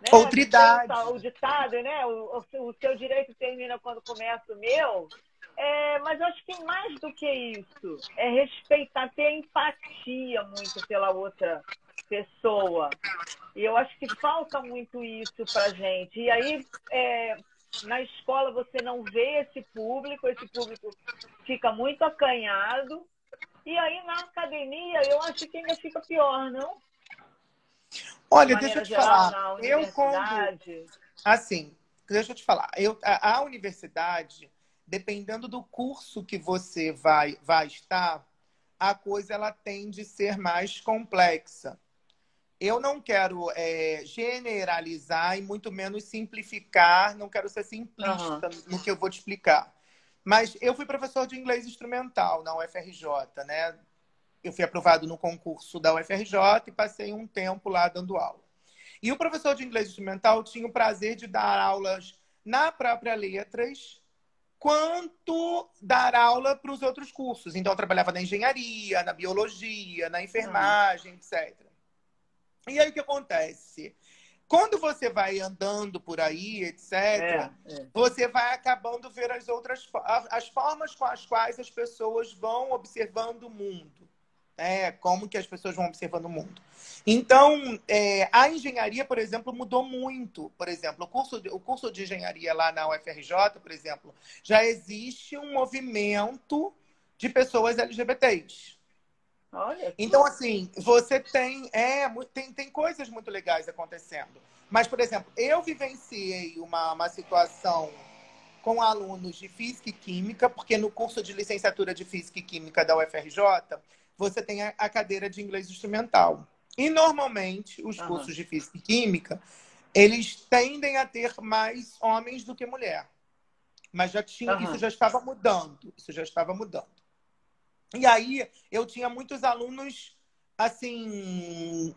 Né? A gente tem o ditado, né? O seu direito termina quando começa o meu. Mas eu acho que mais do que isso, é respeitar, ter empatia muito pela outra pessoa. E eu acho que falta muito isso para gente. E aí, na escola, você não vê esse público fica muito acanhado. E aí, na academia, eu acho que ainda fica pior, não? Olha, De deixa eu maneira te geral, falar. na Eu, quando... universidade. Assim, deixa eu te falar. A universidade, dependendo do curso que você vai estar, a coisa ela tende a ser mais complexa. Eu não quero generalizar e muito menos simplificar, não quero ser simplista no que eu vou te explicar. Mas eu fui professor de inglês instrumental na UFRJ, né? Eu fui aprovado no concurso da UFRJ e passei um tempo lá dando aula. E o professor de inglês instrumental tinha o prazer de dar aulas na própria Letras, quanto dar aula para os outros cursos. Então, eu trabalhava na engenharia, na biologia, na enfermagem, etc. E aí, o que acontece? Quando você vai andando por aí, etc., você vai acabando ver as formas com as quais as pessoas vão observando o mundo. Como que as pessoas vão observando o mundo. Então, a engenharia, por exemplo, mudou muito. Por exemplo, o curso de engenharia lá na UFRJ, por exemplo, já existe um movimento de pessoas LGBTs. Olha, então, assim, você tem coisas muito legais acontecendo. Mas, por exemplo, eu vivenciei uma situação com alunos de Física e Química, porque no curso de licenciatura de Física e Química da UFRJ, você tem a cadeira de inglês instrumental. E, normalmente, os cursos de Física e Química, eles tendem a ter mais homens do que mulher. Mas isso já estava mudando. Isso já estava mudando. E aí, eu tinha muitos alunos, assim,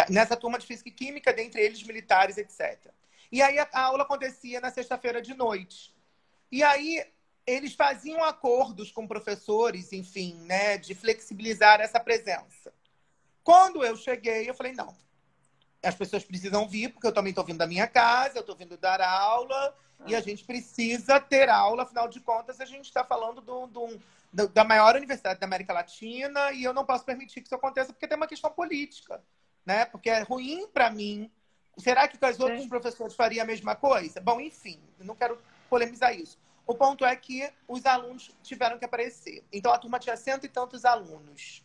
nessa turma de Física e Química, dentre eles militares, etc. E aí, a aula acontecia na sexta-feira de noite. E aí, eles faziam acordos com professores, enfim, né, de flexibilizar essa presença. Quando eu cheguei, eu falei, não, as pessoas precisam vir, porque eu também estou vindo da minha casa, eu estou vindo dar aula, e a gente precisa ter aula, afinal de contas, a gente está falando da maior universidade da América Latina, e eu não posso permitir que isso aconteça, porque tem uma questão política, né? Porque é ruim para mim. Será que os outros professores fariam a mesma coisa? Bom, enfim, eu não quero polemizar isso. O ponto é que os alunos tiveram que aparecer. Então, a turma tinha 100 e tantos alunos.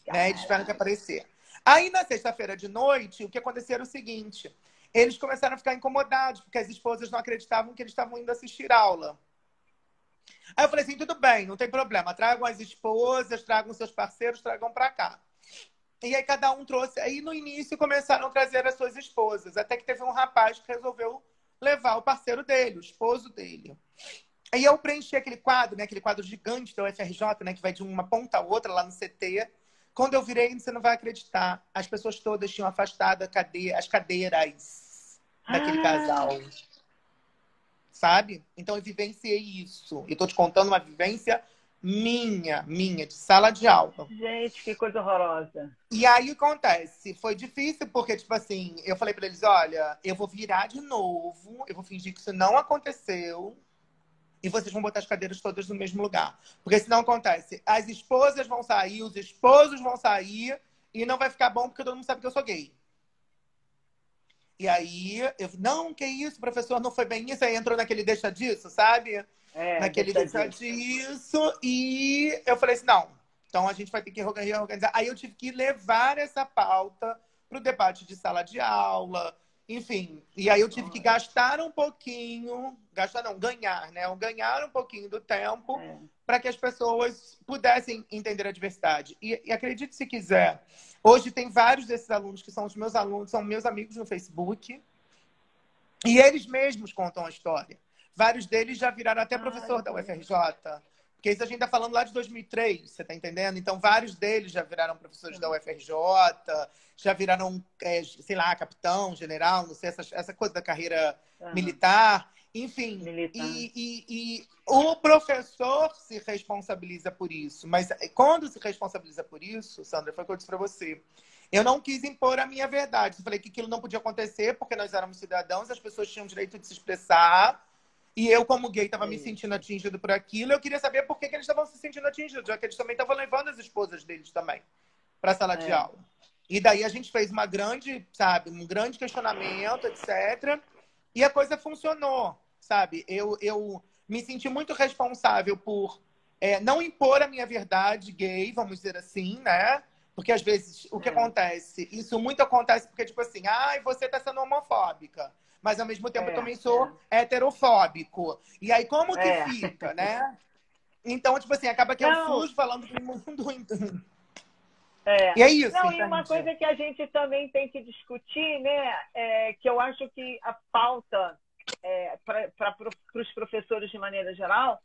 Né? Eles tiveram que aparecer. Aí, na sexta-feira de noite, o que aconteceu era o seguinte. Eles começaram a ficar incomodados, porque as esposas não acreditavam que eles estavam indo assistir aula. Aí eu falei assim, tudo bem, não tem problema. Tragam as esposas, tragam seus parceiros, tragam para cá. E aí cada um trouxe. Aí no início começaram a trazer as suas esposas. Até que teve um rapaz que resolveu levar o parceiro dele, o esposo dele. Aí eu preenchi aquele quadro, né? Aquele quadro gigante da UFRJ, né? Que vai de uma ponta a outra lá no CT. Quando eu virei, você não vai acreditar. As pessoas todas tinham afastado as cadeiras daquele casal. Sabe? Então eu vivenciei isso. E tô te contando uma vivência minha, de sala de aula. Gente, que coisa horrorosa. E aí o que acontece? Foi difícil porque, tipo assim, eu falei pra eles, olha, eu vou virar de novo, eu vou fingir que isso não aconteceu. e vocês vão botar as cadeiras todas no mesmo lugar. Porque senão acontece, as esposas vão sair, os esposos vão sair, e não vai ficar bom porque todo mundo sabe que eu sou gay. E aí, não, que isso, professor, não foi bem isso. Aí entrou naquele deixa disso, sabe? Naquele deixa disso. E eu falei assim, não, então a gente vai ter que reorganizar. Aí eu tive que levar essa pauta para o debate de sala de aula, enfim. E aí eu tive que gastar um pouquinho, gastar não, ganhar, né? Ganhar um pouquinho do tempo para que as pessoas pudessem entender a diversidade. E acredite se quiser, hoje tem vários desses alunos que são os meus alunos, são meus amigos no Facebook, e eles mesmos contam a história. Vários deles já viraram até professor da UFRJ. Porque isso a gente está falando lá de 2003, você está entendendo? Então, vários deles já viraram professores da UFRJ, já viraram, sei lá, capitão, general, não sei, essa coisa da carreira militar. Enfim, e o professor se responsabiliza por isso. Mas quando se responsabiliza por isso, Sandra, foi o que eu disse para você. Eu não quis impor a minha verdade. Eu falei que aquilo não podia acontecer porque nós éramos cidadãos, as pessoas tinham o direito de se expressar. E eu, como gay, estava me sentindo atingido por aquilo. Eu queria saber por que eles estavam se sentindo atingidos, já que eles também estavam levando as esposas deles também para a sala de aula. E daí a gente fez um grande questionamento, etc. E a coisa funcionou, sabe? Eu me senti muito responsável por não impor a minha verdade gay, vamos dizer assim, né? Porque às vezes o que acontece? Isso muito acontece porque, tipo assim, você tá sendo homofóbica. Mas, ao mesmo tempo, eu também sou heterofóbico. E aí, como que fica, né? Então, tipo assim, acaba que eu fujo falando do mundo. E é isso, não, e uma coisa que a gente também tem que discutir, né? Que eu acho que a pauta para os professores, de maneira geral,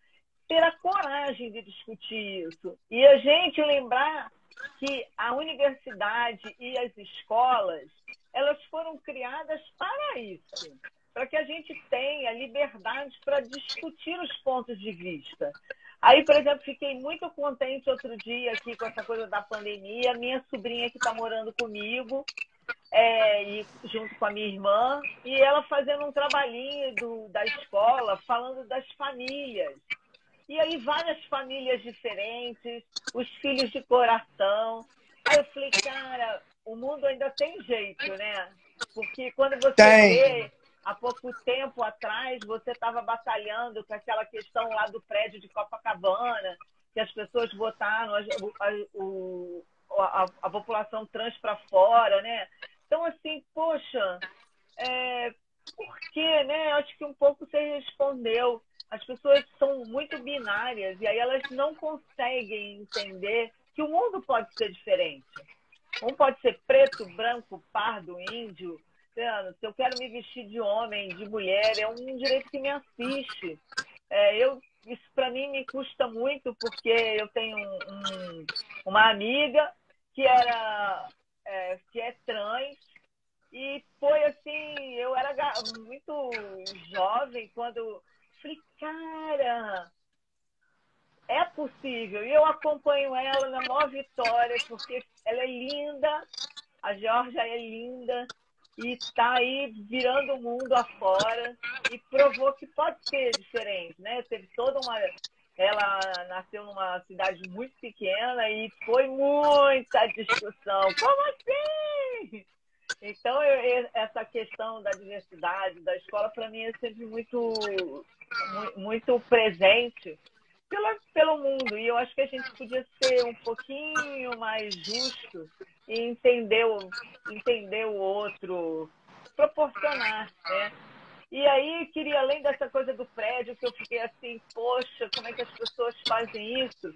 ter a coragem de discutir isso. E a gente lembrar que a universidade e as escolas, elas foram criadas para isso, para que a gente tenha liberdade para discutir os pontos de vista. Aí, por exemplo, fiquei muito contente outro dia aqui com essa coisa da pandemia. Minha sobrinha que está morando comigo, e junto com a minha irmã, e ela fazendo um trabalhinho da escola, falando das famílias. E aí várias famílias diferentes, os filhos de coração. Aí eu falei, cara, o mundo ainda tem jeito, né? Porque quando você vê, há pouco tempo atrás, você estava batalhando com aquela questão lá do prédio de Copacabana, que as pessoas botaram a população trans para fora, né? Então, assim, poxa, por quê, né? Acho que um pouco você respondeu. As pessoas são muito binárias e aí elas não conseguem entender que o mundo pode ser diferente. Um pode ser preto, branco, pardo, índio. Se eu quero me vestir de homem, de mulher, é um direito que me assiste. Isso para mim me custa muito porque eu tenho uma amiga que é trans e foi assim, eu era muito jovem quando falei, cara, é possível. E eu acompanho ela na maior vitória, porque ela é linda, a Georgia é linda, e está aí virando o mundo afora, e provou que pode ser diferente, né? Teve toda uma... Ela nasceu numa cidade muito pequena e foi muita discussão. Como assim? Então, essa questão da diversidade da escola, para mim, é sempre muito presente pelo mundo. E eu acho que a gente podia ser um pouquinho mais justo e entender o outro, proporcionar, né? E aí, queria, além dessa coisa do prédio, que eu fiquei assim, poxa, como é que as pessoas fazem isso?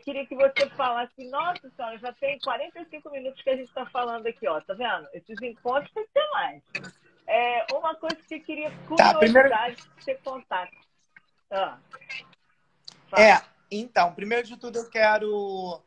Queria que você falasse, nossa senhora, já tem 45 minutos que a gente está falando aqui, ó, tá vendo? Esses encontros tem que ter mais. Uma coisa que eu queria, curiosidade, de ter contato. Então, primeiro de tudo eu quero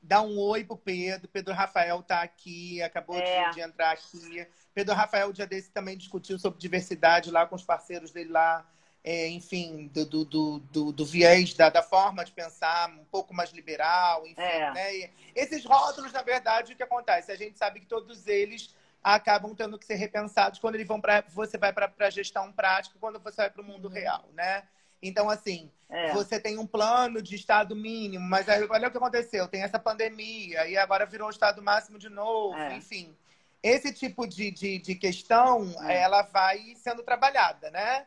dar um oi pro Pedro. Pedro Rafael tá aqui, acabou de entrar aqui. Pedro Rafael, dia desse, também discutiu sobre diversidade lá com os parceiros dele lá, enfim, do viés, da forma de pensar um pouco mais liberal, enfim, né? E esses rótulos, na verdade, o que acontece? A gente sabe que todos eles acabam tendo que ser repensados quando eles vão você vai para a gestão prática, quando você vai para o mundo real, né? Então, assim, você tem um plano de estado mínimo, mas aí, olha o que aconteceu, tem essa pandemia, e agora virou o estado máximo de novo, enfim. Esse tipo de questão, ela vai sendo trabalhada, né?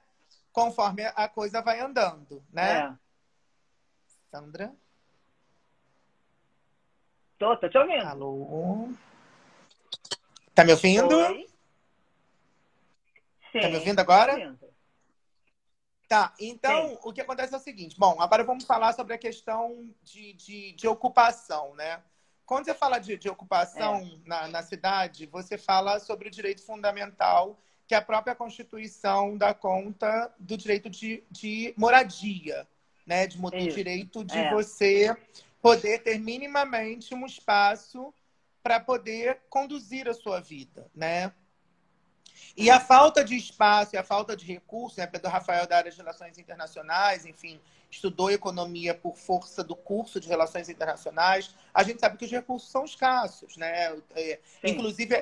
Conforme a coisa vai andando, né? Sandra? Tô te ouvindo. Alô? Tá me ouvindo? Oi? Sim, tá me ouvindo tô agora? ouvindo. Tá, então, Sim. o que acontece é o seguinte. Bom, agora vamos falar sobre a questão de ocupação, né? Quando você fala de ocupação na cidade, você fala sobre o direito fundamental, que a própria Constituição dá conta do direito de moradia, né? Do direito de você poder ter minimamente um espaço para poder conduzir a sua vida, né? E a falta de espaço e a falta de recursos, né? Pedro Rafael da área de Relações Internacionais, enfim, estudou economia por força do curso de Relações Internacionais. A gente sabe que os recursos são escassos, né? Inclusive,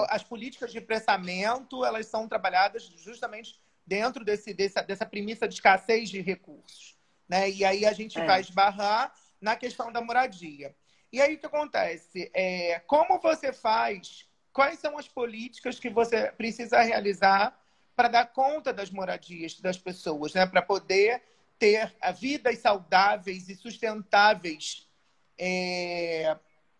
as políticas de pressamento, elas são trabalhadas justamente dentro dessa premissa de escassez de recursos, né? E aí a gente vai esbarrar na questão da moradia. E aí o que acontece? Como você faz... Quais são as políticas que você precisa realizar para dar conta das moradias das pessoas, né? Para poder ter vidas saudáveis e sustentáveis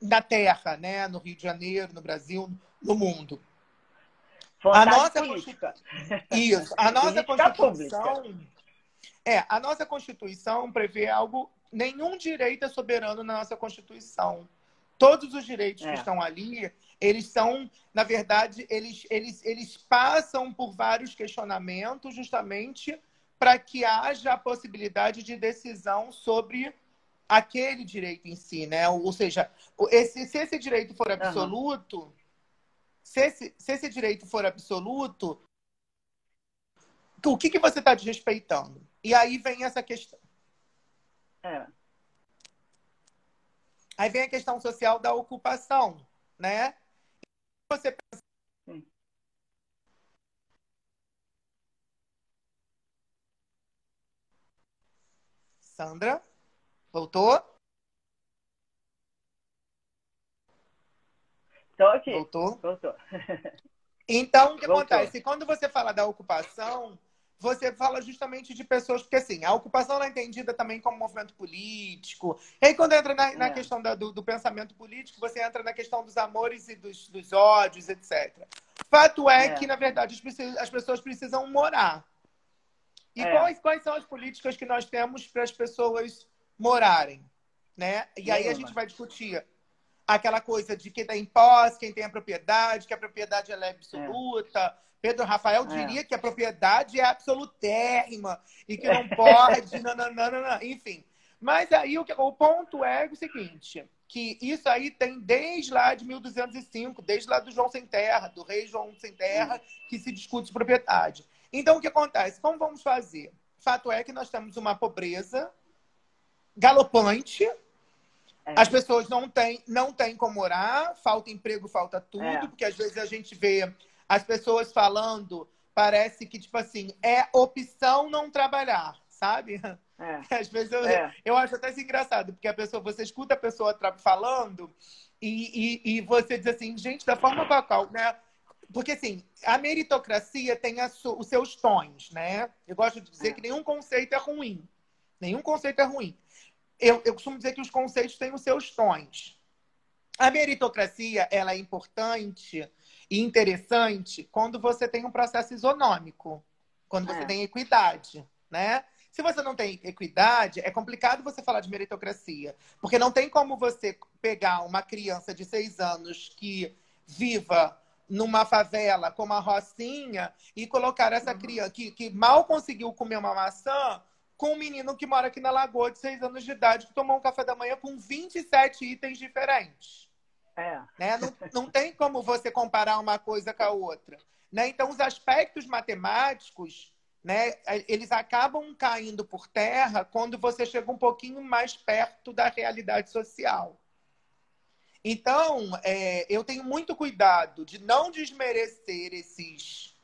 na Terra, né? No Rio de Janeiro, no Brasil, no mundo. Vontade política. Isso. A nossa Política Constituição... pública. A nossa Constituição prevê algo... Nenhum direito é soberano na nossa Constituição. Todos os direitos que estão ali, eles são, na verdade, eles passam por vários questionamentos justamente para que haja a possibilidade de decisão sobre aquele direito em si, né? Ou seja, se esse direito for absoluto, se esse direito for absoluto, o que você está desrespeitando? E aí vem essa questão. Aí vem a questão social da ocupação, né? Você pensa... Sandra? Voltou? Tô aqui. Voltou? Voltou. Então, o que acontece? Quando você fala da ocupação, você fala justamente de pessoas... Porque, assim, a ocupação ela é entendida também como movimento político. E aí, quando entra na questão do pensamento político, você entra na questão dos amores e dos ódios, etc. Fato é que, na verdade, as pessoas precisam morar. E quais são as políticas que nós temos para as pessoas morarem, né? E aí a gente vai discutir aquela coisa de quem tem posse, quem tem a propriedade, que a propriedade ela é absoluta. Pedro Rafael diria que a propriedade é absolutérrima e que não pode, não. Enfim. Mas aí o ponto é o seguinte, que isso aí tem desde lá de 1205, desde lá do João Sem Terra, do rei João Sem Terra, que se discute propriedade. Então, o que acontece? Como vamos fazer? Fato é que nós temos uma pobreza galopante, as pessoas não têm como morar, falta emprego, falta tudo, porque às vezes a gente vê as pessoas falando, parece que, tipo assim, é opção não trabalhar, sabe? Às vezes eu acho até assim engraçado, porque você escuta a pessoa falando e você diz assim, gente, da forma com a qual, né? Porque, assim, a meritocracia tem os seus tons, né? Eu gosto de dizer que nenhum conceito é ruim. Nenhum conceito é ruim. Eu costumo dizer que os conceitos têm os seus tons. A meritocracia, ela é importante e interessante quando você tem um processo isonômico, quando você tem equidade, né? Se você não tem equidade, é complicado você falar de meritocracia, porque não tem como você pegar uma criança de 6 anos que viva numa favela como a Rocinha e colocar essa criança que mal conseguiu comer uma maçã com um menino que mora aqui na Lagoa de 6 anos de idade que tomou um café da manhã com 27 itens diferentes. Né? Não tem como você comparar uma coisa com a outra. Né? Então, os aspectos matemáticos, né, eles acabam caindo por terra quando você chega um pouquinho mais perto da realidade social. Então, eu tenho muito cuidado de não desmerecer esses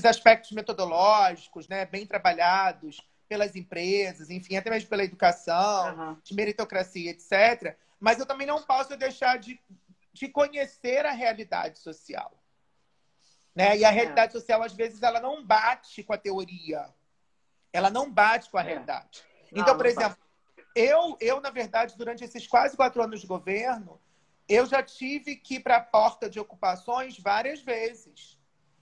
aspectos metodológicos, né, bem trabalhados pelas empresas, enfim, até mesmo pela educação, Aham. de meritocracia, etc. Mas eu também não posso deixar de conhecer a realidade social. Né? E a realidade social, às vezes, ela não bate com a teoria. Ela não bate com a realidade. Então, por exemplo, na verdade, durante esses quase 4 anos de governo, eu já tive que ir para a porta de ocupações várias vezes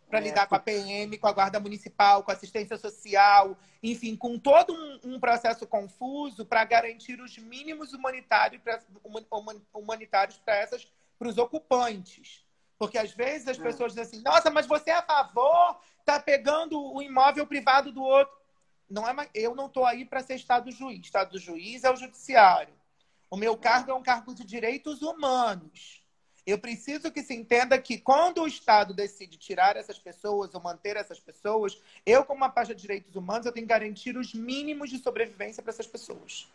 para lidar com a PM, com a Guarda Municipal, com a assistência social, enfim, com todo um processo confuso para garantir os mínimos humanitários para os ocupantes. Porque às vezes as pessoas dizem assim, nossa, mas você é a favor, tá pegando o imóvel privado do outro. Não é, eu não estou aí para ser Estado juiz. Estado juiz é o judiciário. O meu cargo é um cargo de direitos humanos. Eu preciso que se entenda que quando o Estado decide tirar essas pessoas ou manter essas pessoas, eu, como uma página de direitos humanos, eu tenho que garantir os mínimos de sobrevivência para essas pessoas.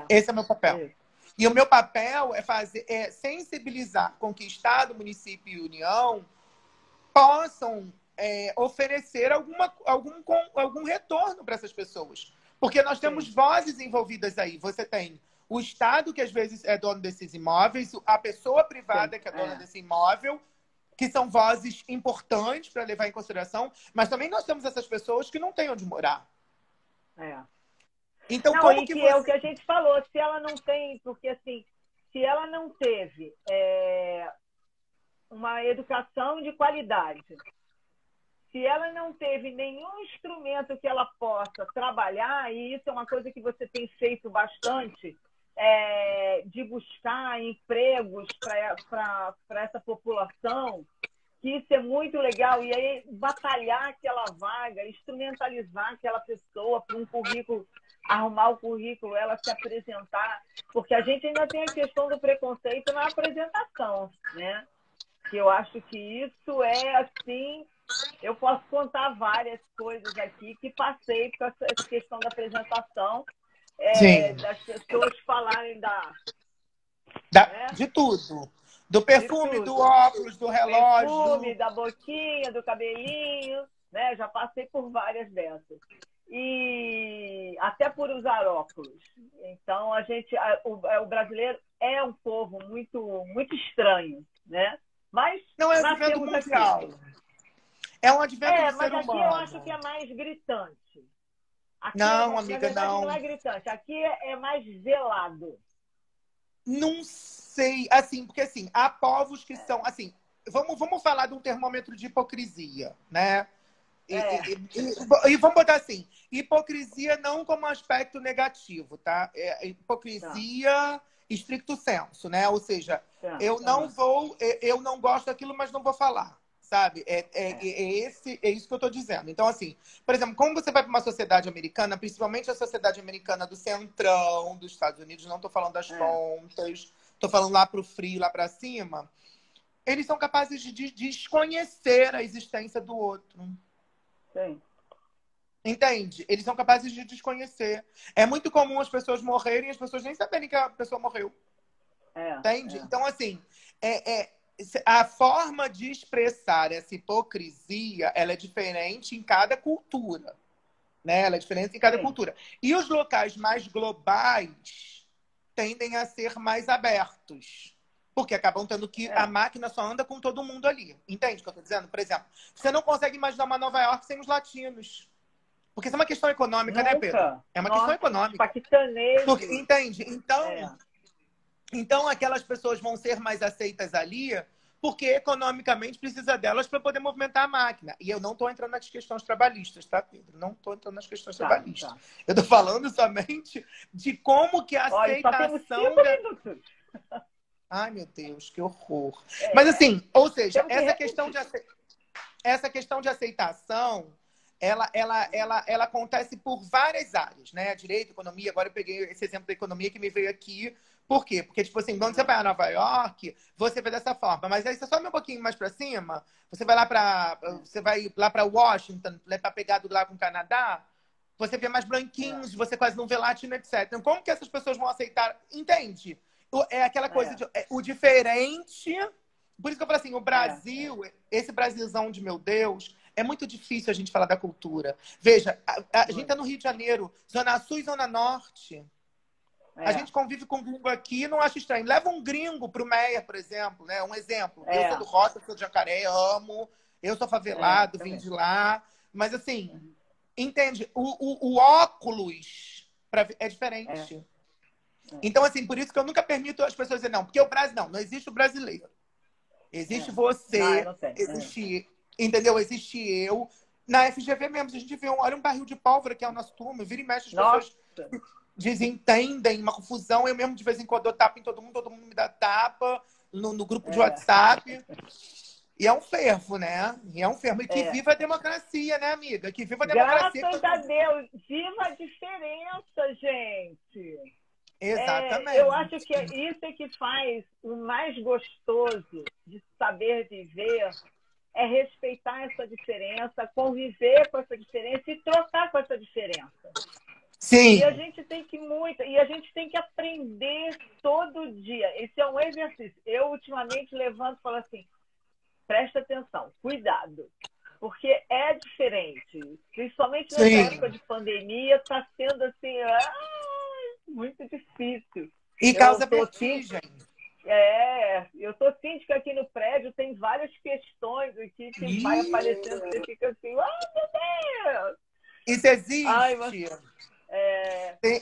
Esse é o meu papel. E o meu papel é sensibilizar com que Estado, município e União possam oferecer algum retorno para essas pessoas. Porque nós temos vozes envolvidas aí. Você tem o Estado, que às vezes é dono desses imóveis, a pessoa privada, que é dona desse imóvel, que são vozes importantes para levar em consideração, mas também nós temos essas pessoas que não têm onde morar. Então, não, como que você... é o que a gente falou, se ela não tem, porque assim, se ela não teve uma educação de qualidade, se ela não teve nenhum instrumento que ela possa trabalhar, e isso é uma coisa que você tem feito bastante, de buscar empregos para essa população, que isso é muito legal, e aí batalhar aquela vaga, instrumentalizar aquela pessoa para um currículo, arrumar o currículo, ela se apresentar, porque a gente ainda tem a questão do preconceito na apresentação, né? Que eu acho que isso é assim, eu posso contar várias coisas aqui que passei com essa questão da apresentação, das pessoas falarem de tudo. Do perfume, do óculos, do relógio. Do perfume, da boquinha, do cabelinho, né? Já passei por várias dessas. E até por usar óculos. Então, o brasileiro é um povo muito, muito estranho, né? Mas não é advento mundial. É um advento do ser humano. Mas aqui eu acho que é mais gritante. Aqui não, amiga, na verdade, não. Não é gritante. Aqui é mais velado. Não sei. Assim, porque assim, há povos que são... Assim, vamos falar de um termômetro de hipocrisia, né? E vamos botar assim, hipocrisia não como aspecto negativo, tá? Hipocrisia stricto sensu, né? Ou seja, eu não gosto daquilo, mas não vou falar, sabe? É isso que eu tô dizendo. Então, assim, por exemplo, como você vai para uma sociedade americana, principalmente a sociedade americana do centrão dos Estados Unidos, não tô falando das pontas, tô falando lá pro frio, lá para cima, eles são capazes de desconhecer a existência do outro. Sim. Entende? Eles são capazes de desconhecer. É muito comum as pessoas morrerem e as pessoas nem saberem que a pessoa morreu. Entende? Então, assim, a forma de expressar essa hipocrisia, ela é diferente em cada cultura. Né? Ela é diferente em cada cultura. E os locais mais globais tendem a ser mais abertos. Porque acabam tendo que... A máquina só anda com todo mundo ali. Entende o que eu estou dizendo? Por exemplo, você não consegue imaginar uma Nova York sem os latinos. Porque isso é uma questão econômica, né, Pedro? É uma questão econômica. Paquistanês. Entende? Então, aquelas pessoas vão ser mais aceitas ali porque economicamente precisa delas para poder movimentar a máquina. E eu não estou entrando nas questões trabalhistas, tá, Pedro? Não estou entrando nas questões trabalhistas. Eu estou falando somente de como que a aceitação... Só temos 5 minutos. Ai, meu Deus, que horror. Mas assim, ou seja, essa questão de aceitação, ela acontece por várias áreas, né? Direito, economia, agora eu peguei esse exemplo da economia que me veio aqui. Por quê? Porque, tipo assim, quando você vai a Nova York, você vê dessa forma. Mas aí você sobe um pouquinho mais para cima, você vai lá para Washington, para pegar do lado com o Canadá, você vê mais branquinhos, você quase não vê latino, etc. Então, como que essas pessoas vão aceitar? Entende? É aquela coisa de o diferente. Por isso que eu falo assim, o Brasil, esse Brasilzão de meu Deus, é muito difícil a gente falar da cultura. Veja, a gente tá no Rio de Janeiro, Zona Sul e Zona Norte. A gente convive com gringo aqui, não acha estranho. Leva um gringo pro Meia, por exemplo, né? Um exemplo. Eu sou do Roça, sou de Jacaré, amo. Eu sou favelado, vim de lá. Mas assim, entende? O óculos é diferente. Então, assim, por isso que eu nunca permito as pessoas dizer não. Porque o Brasil, não existe o brasileiro. Existe você, existe, entendeu? Existe eu. Na FGV mesmo, a gente vê, olha um barril de pólvora que é o nosso turma, vira e mexe, as pessoas desentendem, uma confusão. Eu mesmo, de vez em quando, eu tapo em todo mundo me dá tapa no grupo de WhatsApp. E é um fervo, né? E é um fervo. E que viva a democracia, né, amiga? Que viva a democracia. Graças a Deus. Viva a diferença, gente. Exatamente. Eu acho que isso é que faz o mais gostoso de saber viver, é respeitar essa diferença, conviver com essa diferença e trocar com essa diferença. Sim. E a gente tem que aprender todo dia. Esse é um exercício. Eu ultimamente levanto e falo assim, presta atenção, cuidado, porque é diferente. Principalmente nessa época de pandemia, está sendo assim, muito difícil. E causa vertigem. Eu tô síndica aqui no prédio, tem várias questões aqui que vai aparecendo, você fica assim, meu Deus! Isso existe. Ai, mas...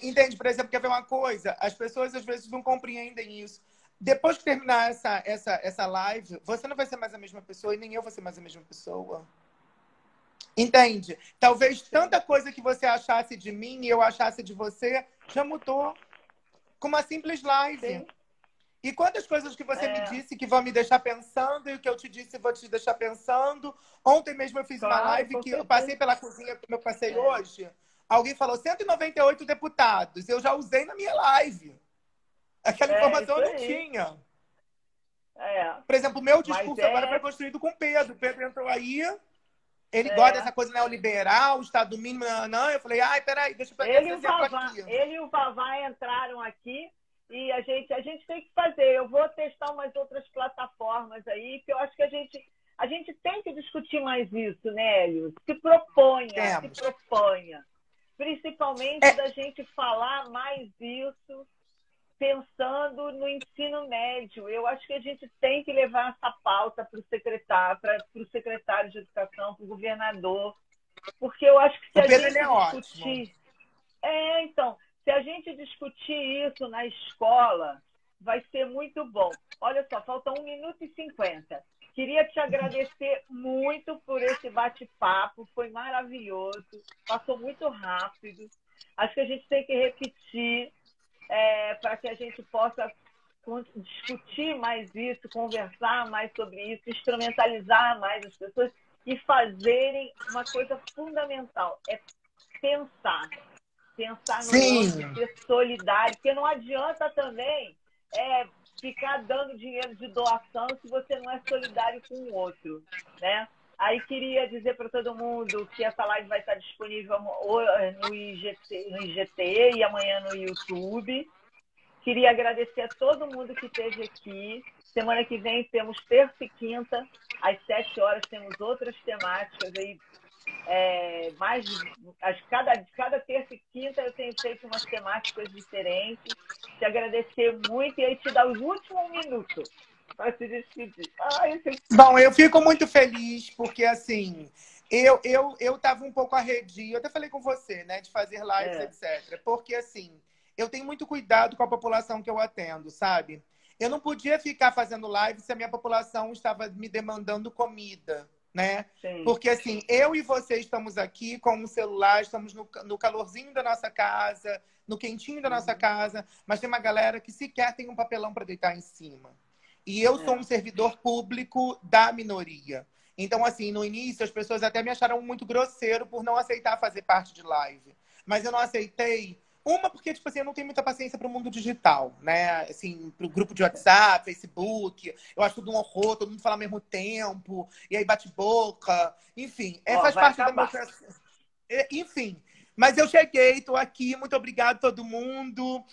Entende? Por exemplo, quer ver uma coisa? As pessoas às vezes não compreendem isso. Depois que terminar essa live, você não vai ser mais a mesma pessoa e nem eu vou ser mais a mesma pessoa. Entende? Talvez tanta coisa que você achasse de mim e eu achasse de você já mudou com uma simples live. Sim. E quantas coisas que você me disse que vão me deixar pensando e o que eu te disse vou te deixar pensando. Ontem mesmo eu fiz uma live que eu passei pela cozinha como eu passei hoje. Alguém falou 198 deputados. Eu já usei na minha live. Aquela informação eu não tinha. Por exemplo, o meu discurso agora foi construído com o Pedro. O Pedro entrou aí, ele gosta dessa coisa neoliberal, Estado mínimo, não. Eu falei, peraí, deixa eu pegar esse exemplo aqui. Ele e o Vavá entraram aqui e a gente tem que fazer. Eu vou testar umas outras plataformas aí, que eu acho que a gente tem que discutir mais isso, né, Hélio? Se proponha. Principalmente da gente falar mais isso pensando no ensino médio. Eu acho que a gente tem que levar essa pauta para o secretário de educação, para o governador, porque eu acho que se a gente discutir... então, se a gente discutir isso na escola, vai ser muito bom. Olha só, faltam 1 minuto e 50. Queria te agradecer muito por esse bate-papo, foi maravilhoso, passou muito rápido. Acho que a gente tem que repetir para que a gente possa discutir mais isso, conversar mais sobre isso, instrumentalizar mais as pessoas e fazerem uma coisa fundamental, é pensar no outro, ser solidário, porque não adianta também ficar dando dinheiro de doação se você não é solidário com o outro, né? Aí queria dizer para todo mundo que essa live vai estar disponível no IGT e amanhã no YouTube. Queria agradecer a todo mundo que esteve aqui. Semana que vem temos terça e quinta, às 7 horas, temos outras temáticas aí. Cada terça e quinta eu tenho feito umas temáticas diferentes. Te agradecer muito e aí te dar os últimos minutos para se despedir. Bom, eu fico muito feliz porque, assim, eu estava um pouco arredio. Eu até falei com você, né, de fazer lives, etc. Porque, assim, eu tenho muito cuidado com a população que eu atendo, sabe? Eu não podia ficar fazendo live se a minha população estava me demandando comida, né? Sim. Porque, assim, eu e você estamos aqui com o celular, estamos no calorzinho da nossa casa, no quentinho da nossa casa, mas tem uma galera que sequer tem um papelão para deitar em cima. E eu sou um servidor público da minoria. Então, assim, no início, as pessoas até me acharam muito grosseiro por não aceitar fazer parte de live. Mas eu não aceitei. Porque, tipo assim, eu não tenho muita paciência para o mundo digital, né? Assim, para o grupo de WhatsApp, Facebook. Eu acho tudo um horror, todo mundo fala ao mesmo tempo. E aí bate boca. Enfim, faz parte da democracia. Enfim, mas eu cheguei, tô aqui. Muito obrigado a todo mundo.